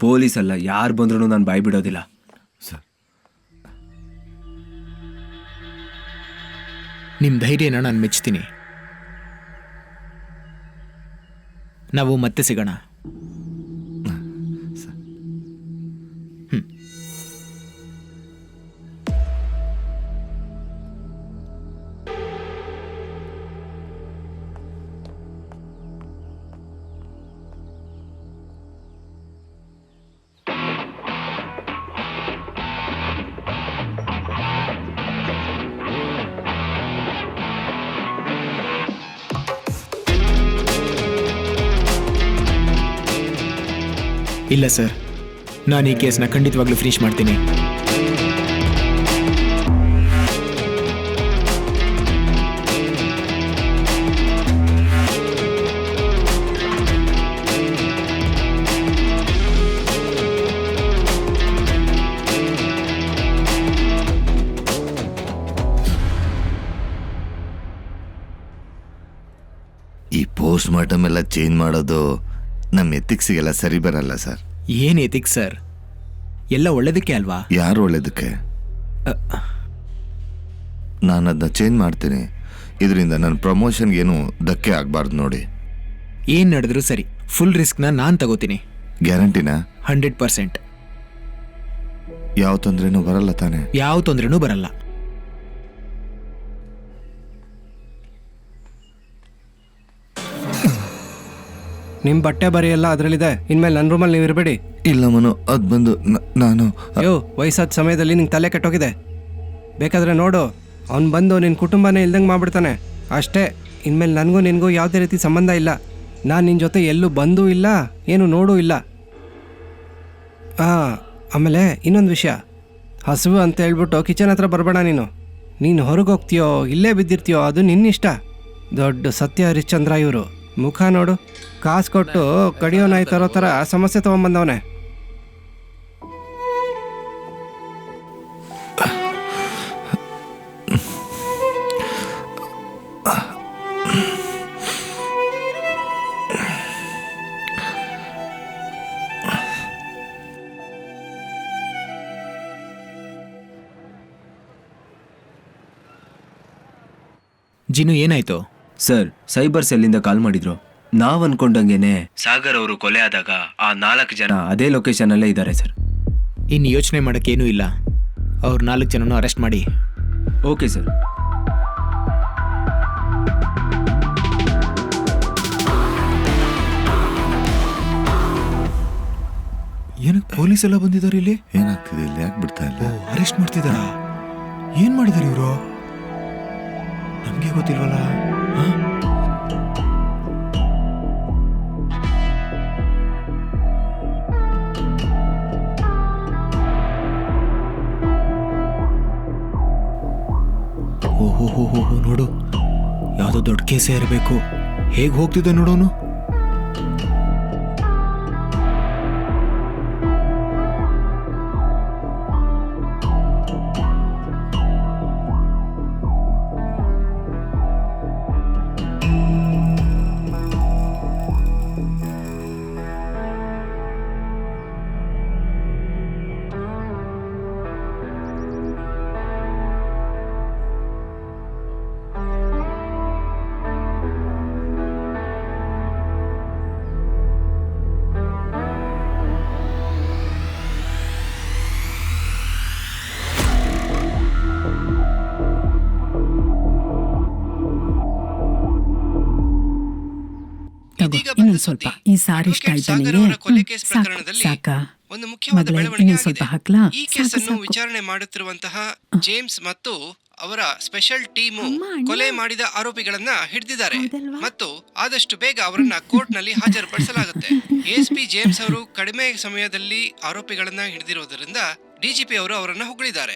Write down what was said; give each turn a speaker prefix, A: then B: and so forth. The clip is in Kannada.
A: ಪೊಲೀಸ್ ಅಲ್ಲ, ಯಾರು ಬಂದ್ರೂ ನಾನು ಬಾಯಿ ಬಿಡೋದಿಲ್ಲ.
B: ಸರ್,
C: ನಿಮ್ಮ ಧೈರ್ಯನ ನಾನು ಮೆಚ್ತೀನಿ. ನಾವು ಮತ್ತೆ ಸಿಗೋಣ. ಇಲ್ಲ ಸರ್, ನಾನು ಈ ಕೇಸ್ನ ಖಂಡಿತವಾಗ್ಲೂ ಫಿನಿಶ್ ಮಾಡ್ತೀನಿ.
B: ಈ ಪೋಸ್ಟ್ ಮಾರ್ಟಮ್ ಎಲ್ಲ ಚೇಂಜ್ ಮಾಡೋದು ನಮ್ಮ ಎಥಿಕ್ಸಿಗೆಲ್ಲ ಸರಿ ಬರಲ್ಲ ಸರ್.
C: ಏನು ಎಥಿಕ್ಸ್ ಸರ್? ಎಲ್ಲ ಒಳ್ಳೇದಕ್ಕೆ ಅಲ್ವಾ?
B: ಯಾರು ಒಳ್ಳೇದಕ್ಕೆ? ನಾನು ಅದನ್ನ ಚೇಂಜ್ ಮಾಡ್ತೀನಿ. ಇದರಿಂದ ನನ್ನ ಪ್ರಮೋಷನ್ಗೇನು ಧಕ್ಕೆ ಆಗಬಾರ್ದು ನೋಡಿ.
C: ಏನು ನಡೆದ್ರು ಸರಿ, ಫುಲ್ ರಿಸ್ಕ್ನ ನಾನು ತಗೋತೀನಿ.
B: ಗ್ಯಾರಂಟಿನಾ?
C: 100%.
B: ಯಾವ ತೊಂದರೆನೂ ಬರಲ್ಲ ತಾನೆ?
C: ಯಾವ ತೊಂದರೆನೂ ಬರಲ್ಲ.
D: ನಿಮ್ಮ ಬಟ್ಟೆ ಬರೀ ಎಲ್ಲ ಅದರಲ್ಲಿದೆ. ಇನ್ಮೇಲೆ ನನ್ನ ರೂಮಲ್ಲಿ ನೀವು ಇರಬೇಡಿ.
B: ಇಲ್ಲ ಮನು, ಅದು ಬಂದು ನಾನು
D: ಅಯ್ಯೋ, ವಯಸ್ಸಾದ ಸಮಯದಲ್ಲಿ ನಿಂಗೆ ತಲೆ ಕೆಟ್ಟೋಗಿದೆ. ಬೇಕಾದರೆ ನೋಡು, ಅವ್ನು ಬಂದು ನಿನ್ನ ಕುಟುಂಬನೇ ಇಲ್ದಂಗೆ ಮಾಡ್ಬಿಡ್ತಾನೆ ಅಷ್ಟೇ. ಇನ್ಮೇಲೆ ನನಗೂ ನಿನಗೂ ಯಾವುದೇ ರೀತಿ ಸಂಬಂಧ ಇಲ್ಲ. ನಾನು ನಿನ್ನ ಜೊತೆ ಎಲ್ಲೂ ಬಂದೂ ಇಲ್ಲ, ಏನು ನೋಡೂ ಇಲ್ಲ. ಆಮೇಲೆ ಇನ್ನೊಂದು ವಿಷಯ, ಹಸುವು ಅಂತ ಹೇಳ್ಬಿಟ್ಟು ಕಿಚನ್ ಹತ್ರ ಬರಬೇಡ. ನೀನು ಹೊರಗೆ ಹೋಗ್ತೀಯೋ ಇಲ್ಲೇ ಬಿದ್ದಿರ್ತೀಯೋ ಅದು ನಿನ್ನಿಷ್ಟ. ದೊಡ್ಡ ಸತ್ಯ ಹರಿಶ್ಚಂದ್ರ ಇವರು. ಮುಖ ನೋಡು, ಕಾಸು ಕೊಟ್ಟು ಕಡಿಯೋ ನಾಯಿ ತರೋ ಥರ ಸಮಸ್ಯೆ ತೊಗೊಂಬಂದವನೆ.
C: ಜಿನು, ಏನಾಯ್ತು?
A: ಸರ್, ಸೈಬರ್ ಸೆಲ್ಲಿಂದ ಕಾಲ್ ಮಾಡಿದ್ರು. ನಾವ್ ಅನ್ಕೊಂಡಂಗೆನೆ ಸಾಗರ್ ಅವರು ಕೊಲೆ ಆದಾಗ ಆ 4 ಜನ ಅದೇ ಲೊಕೇಶನ್ ಅಲ್ಲೇ ಇದ್ದಾರೆ ಸರ್.
C: ಇನ್ನು ಯೋಚನೆ ಮಾಡೋಕ್ಕೇನೂ ಇಲ್ಲ. ಅವ್ರು 4 ಜನನೂ ಅರೆಸ್ಟ್ ಮಾಡಿ.
A: Okay sir.
E: ಏನಕ್ಕೆ ಪೊಲೀಸ್ ಎಲ್ಲ ಬಂದಿದ್ದಾರೆ ಇಲ್ಲಿ?
B: ಏನಾಗ್ತಿದೆ ಇಲ್ಲಿ? ಯಾಕೆ ಬಿಡ್ತಾ ಇಲ್ಲ?
E: ಅರೆಸ್ಟ್ ಮಾಡ್ತಿದ್ದಾರಾ? ಏನ್ ಮಾಡಿದಾರೆ ಇವರು? ನಮ್ಗೆ ಗೊತ್ತಿಲ್ವಲ್ಲ. ಓಹೋ, ನೋಡು, ಯಾವುದೋ ದೊಡ್ಡ ಕೇಸೇ ಇರಬೇಕು. ಹೇಗೆ ಹೋಗ್ತಿದ್ದ ನೋಡೋನು.
F: ಇನ್ನೊಂದು ಸ್ವಲ್ಪ. ಈ ಸಾರಿ ಇಷ್ಟ ಆಯ್ತಾ ನಿಮಗೆ? ಸಾಕಾ
D: ಒಂದು ಮುಖ್ಯವಾದ
F: ಮಗಳೇ?
D: ಬೆಳವಣಿಗೆ
F: ಇನ್ನೊಂದು ಸ್ವಲ್ಪ
D: ಆಗಿದೆ.
F: ಹಾಕ್ಲಾ?
D: ಈ ಕೇಸನ್ನು ವಿಚಾರಣೆ ಮಾಡುತ್ತಿರುವಂತಹ ಜೇಮ್ಸ್ ಮತ್ತು ಅವರ ಸ್ಪೆಷಲ್ ಟೀಮು ಕೊಲೆ ಮಾಡಿದ ಆರೋಪಿಗಳನ್ನ ಹಿಡಿದಿದ್ದಾರೆ ಮತ್ತು ಆದಷ್ಟು ಬೇಗ ಅವರನ್ನ ಕೋರ್ಟ್ ನಲ್ಲಿ ಹಾಜರುಪಡಿಸಲಾಗುತ್ತೆ. ASP ಜೇಮ್ಸ್ ಅವರು ಕಡಿಮೆ ಸಮಯದಲ್ಲಿ ಆರೋಪಿಗಳನ್ನ ಹಿಡಿದಿರುವುದರಿಂದ DGP ಅವರು ಅವರನ್ನ ಹೊಗಳಿದ್ದಾರೆ.